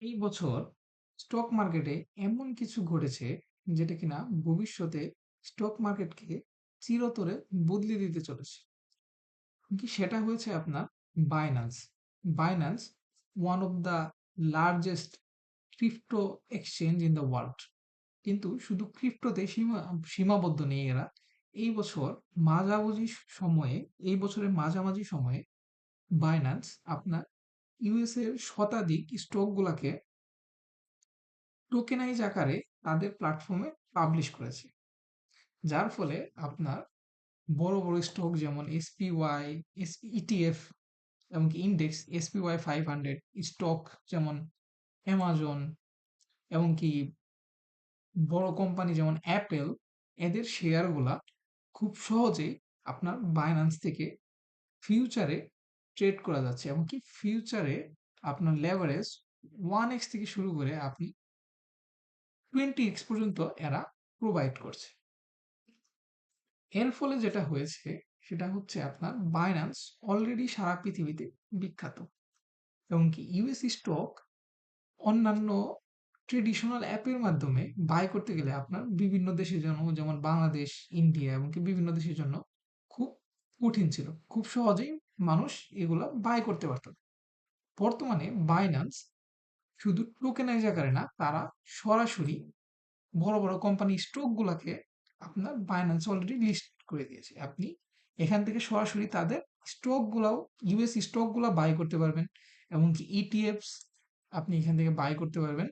এই বছর স্টক মার্কেটে এমন কিছু ঘটেছে যেটা কিনা ভবিষ্যতে স্টক মার্কেটকে চিরতরে বদলে দিতে চলেছে। কি সেটা হয়েছে আপনার Binance. Binance one of the largest crypto exchange in the world. কিন্তু শুধু ক্রিপ্টোতে সীমাবদ্ধ নেই এরা। এই বছর মাঝামাঝি সময়ে এই বছরের মাঝামাঝি সময়ে বাইন্যান্স আপনার ইউএস এর শতাধিক স্টক গুলাকে টোকেনাইজ আকারে তাদের প্ল্যাটফর্মে পাবলিশ করেছে, যার ফলে আপনার বড় বড় স্টক যেমন এসপিওয়াই, ইটিএফ, এমনকি ইন্ডেক্স এসপিওয়াই 500 স্টক যেমন অ্যামাজন, এমনকি বড় কোম্পানি যেমন অ্যাপেল, এদের শেয়ারগুলা খুব সহজেই আপনার বাইন্যান্স থেকে ফিউচারে ট্রেড করা যাচ্ছে। এমনকি ফিউচারে আপনার লেভারেজ 1x থেকে শুরু করে আপনি 20x পর্যন্ত এরা প্রোভাইড করছে। এর ফলে যেটা হয়েছে সেটা হচ্ছে আপনার বাইন্যান্স অলরেডি সারা পৃথিবীতে বিখ্যাত, এবং কি ইউএস স্টক অন্যান্য ট্রেডিশনাল অ্যাপের মাধ্যমে বাই করতে গেলে আপনার বিভিন্ন দেশের জন্য, যেমন বাংলাদেশ, ইন্ডিয়া, এমনকি বিভিন্ন দেশের জন্য খুব কঠিন ছিল। খুব সহজেই মানুষ এগুলা বাই করতে পারত না। বর্তমানে বাইন্যান্স শুধু টোকেনাইজ আকারে না, তারা সরাসরি বড় বড় কোম্পানি স্টক গুলাকে আপনার বাইন্যান্স অলরেডি লিস্ট করে দিয়েছে। আপনি এখান থেকে সরাসরি তাদের স্টক গুলাও, ইউএস স্টক গুলা বাই করতে পারবেন, এমনকি ইটিএফস আপনি এখান থেকে বাই করতে পারবেন,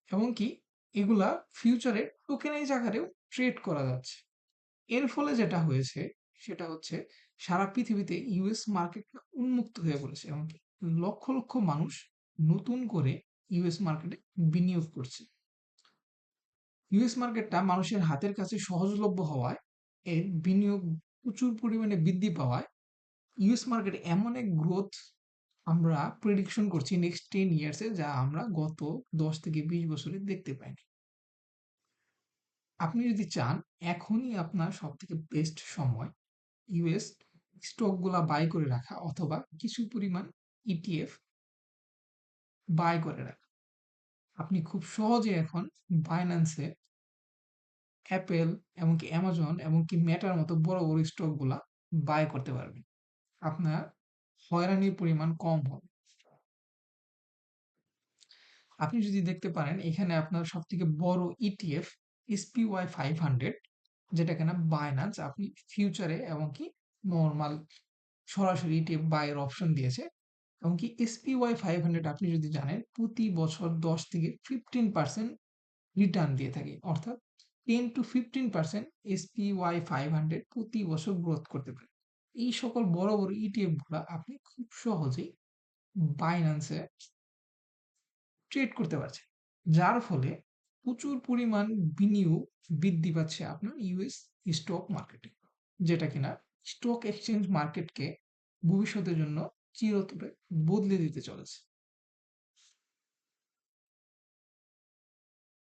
এমনকি এগুলা ফিউচারে টোকেনাইজ আকারেও ট্রেড করা যাচ্ছে। এর ফলে যেটা হয়েছে সেটা হচ্ছে সারা পৃথিবীতে ইউএস মার্কেটটা উন্মুক্ত হয়ে পড়েছে, এমনকি লক্ষ লক্ষ মানুষ নতুন করে ইউএস মার্কেটে বিনিয়োগ করছে। ইউএস মার্কেটটা মানুষের হাতের কাছে সহজলভ্য হওয়ায়, এর বিনিয়োগ প্রচুর পরিমাণে বৃদ্ধি পাওয়ায় ইউএস মার্কেটে এমন এক গ্রোথ আমরা প্রেডিকশন করছি নেক্সট 10 ইয়ার্সে, যা আমরা গত 10 থেকে 20 বছরে দেখতে পাইনি। আপনি যদি চান, এখনই আপনার সব থেকে বেস্ট সময় ইউএস স্টকগুলা বাই করে রাখা, অথবা কিছু পরিমাণ ইটিএফ বাই করে রাখা। আপনি খুব সহজে এখন বাইন্যান্সে অ্যাপেল, এমনকি অ্যামাজন, এমনকি মেটার মতো বড় বড় স্টকগুলা বাই করতে পারবেন। আপনার হয়রানির পরিমাণ কম হবে। আপনি যদি দেখতে পারেন, এখানে আপনার সব থেকে বড় ইটিএফ এসপিওয়াই 500, যেটা কিনা বাইন্যান্স আপনি ফিউচারে এমনকি নর্মাল সরাসরি ইটিএফ বাইয়ের অপশন দিয়েছে। এমনকি এসপিওয়াই 500 আপনি যদি জানেন, প্রতি বছর 10 থেকে 15% রিটার্ন দিয়ে থাকে, অর্থাৎ 10 to 15% এসপিওয়াই 500 প্রতি বছর গ্রোথ করতে পারে। এই সকল বড় বড় ইটিএফ গুলা আপনি খুব সহজেই বাইন্যান্সে ট্রেড করতে পারছে, যার ফলে প্রচুর পরিমাণ বিনিয়োগ বৃদ্ধি পাচ্ছে আপনার ইউএস স্টক মার্কেটে, যেটা কিনা স্টক এক্সচেঞ্জ মার্কেটকে ভবিষ্যতের জন্য চিরতরে বদলে দিতে চলেছে।